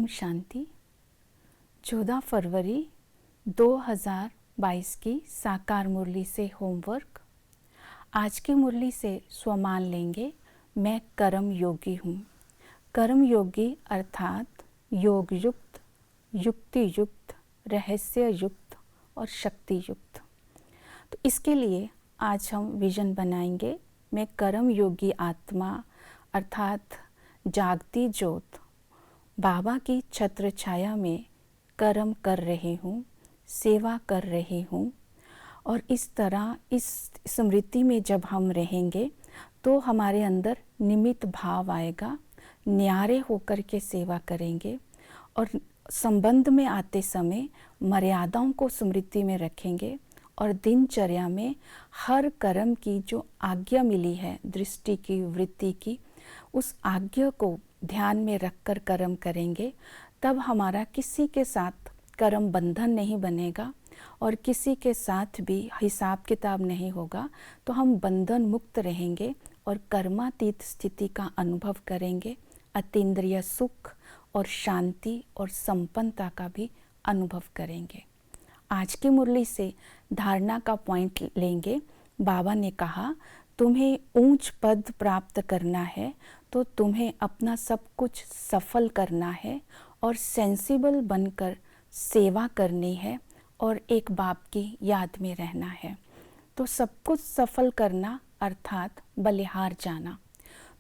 शांति। 14 फरवरी 2022 की साकार मुरली से होमवर्क। आज की मुरली से स्वमान लेंगे, मैं कर्म योगी हूँ। कर्म योगी अर्थात योग युक्त, युक्ति युक्त, रहस्य युक्त और शक्ति युक्त। तो इसके लिए आज हम विजन बनाएंगे, मैं कर्म योगी आत्मा अर्थात जागती ज्योत बाबा की छत्र छाया में कर्म कर रही हूँ, सेवा कर रही हूँ। और इस तरह इस स्मृति में जब हम रहेंगे तो हमारे अंदर निमित्त भाव आएगा, न्यारे होकर के सेवा करेंगे और संबंध में आते समय मर्यादाओं को स्मृति में रखेंगे और दिनचर्या में हर कर्म की जो आज्ञा मिली है, दृष्टि की, वृत्ति की, उस आज्ञा को ध्यान में रखकर कर्म करेंगे। तब हमारा किसी के साथ कर्म बंधन नहीं बनेगा और किसी के साथ भी हिसाब किताब नहीं होगा। तो हम बंधन मुक्त रहेंगे और कर्मातीत स्थिति का अनुभव करेंगे। अतीन्द्रिय सुख और शांति और संपन्नता का भी अनुभव करेंगे। आज की मुरली से धारणा का पॉइंट लेंगे। बाबा ने कहा, तुम्हें ऊंच पद प्राप्त करना है तो तुम्हें अपना सब कुछ सफल करना है और सेंसिबल बनकर सेवा करनी है और एक बाप की याद में रहना है। तो सब कुछ सफल करना अर्थात बलिहार जाना।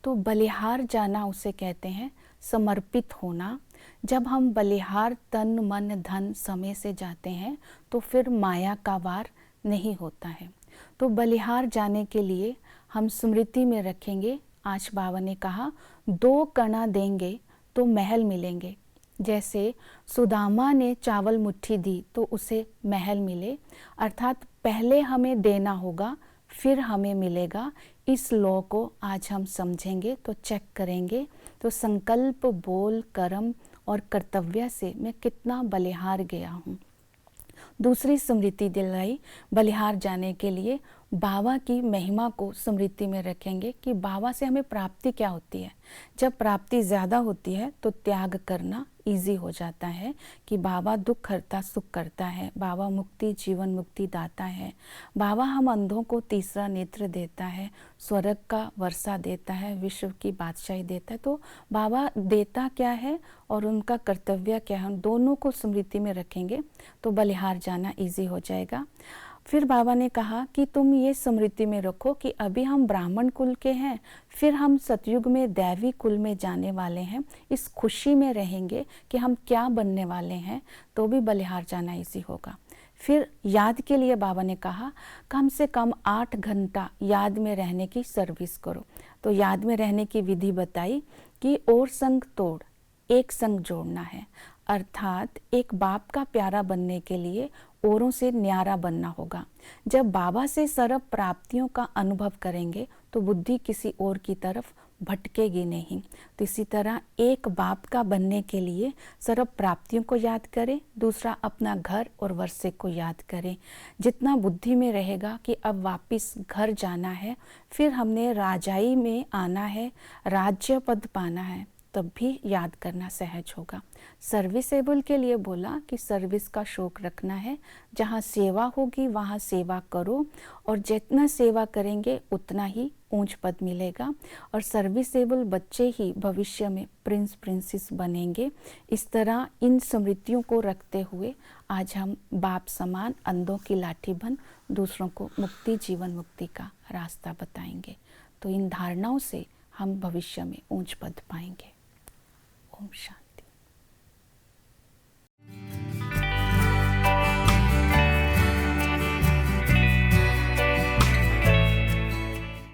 तो बलिहार जाना उसे कहते हैं समर्पित होना। जब हम बलिहार तन मन धन समय से जाते हैं तो फिर माया का वार नहीं होता है। तो बलिहार जाने के लिए हम स्मृति में रखेंगे। आज बाबा ने कहा, 2 कणा देंगे तो महल मिलेंगे। जैसे सुदामा ने चावल मुट्ठी दी तो उसे महल मिले, अर्थात पहले हमें देना होगा फिर हमें मिलेगा। इस लॉ को आज हम समझेंगे तो चेक करेंगे। तो संकल्प, बोल, कर्म और कर्तव्य से मैं कितना बलिहार गया हूँ। दूसरी स्मृति दिलाई बलिहार जाने के लिए बाबा की महिमा को स्मृति में रखेंगे कि बाबा से हमें प्राप्ति क्या होती है। जब प्राप्ति ज़्यादा होती है तो त्याग करना इजी हो जाता है कि बाबा दुख हरता सुख करता है, बाबा मुक्ति जीवन मुक्ति दाता है, बाबा हम अंधों को तीसरा नेत्र देता है, स्वर्ग का वर्षा देता है, विश्व की बादशाही देता है। तो बाबा देता क्या है और उनका कर्तव्य क्या है, दोनों को स्मृति में रखेंगे तो बलिहार जाना इजी हो जाएगा। फिर बाबा ने कहा कि तुम ये स्मृति में रखो कि अभी हम ब्राह्मण कुल के हैं, फिर हम सतयुग में दैवी कुल में जाने वाले हैं। इस खुशी में रहेंगे कि हम क्या बनने वाले हैं, तो भी बलिहार जाना इजी होगा। फिर याद के लिए बाबा ने कहा, कम से कम 8 घंटा याद में रहने की सर्विस करो। तो याद में रहने की विधि बताई कि और संग तोड़ एक संग जोड़ना है, अर्थात एक बाप का प्यारा बनने के लिए औरों से न्यारा बनना होगा। जब बाबा से सर्व प्राप्तियों का अनुभव करेंगे तो बुद्धि किसी और की तरफ भटकेगी नहीं। तो इसी तरह एक बाप का बनने के लिए सर्व प्राप्तियों को याद करें, दूसरा अपना घर और वर्षे को याद करें। जितना बुद्धि में रहेगा कि अब वापस घर जाना है, फिर हमने राजाई में आना है, राज्य पद पाना है, तब भी याद करना सहज होगा। सर्विसेबल के लिए बोला कि सर्विस का शौक रखना है, जहाँ सेवा होगी वहाँ सेवा करो और जितना सेवा करेंगे उतना ही ऊंच पद मिलेगा। और सर्विसेबल बच्चे ही भविष्य में प्रिंस प्रिंसेस बनेंगे। इस तरह इन स्मृतियों को रखते हुए आज हम बाप समान अंधों की लाठी बन दूसरों को मुक्ति जीवन मुक्ति का रास्ता बताएंगे। तो इन धारणाओं से हम भविष्य में ऊंच पद पाएंगे। ओम शांति।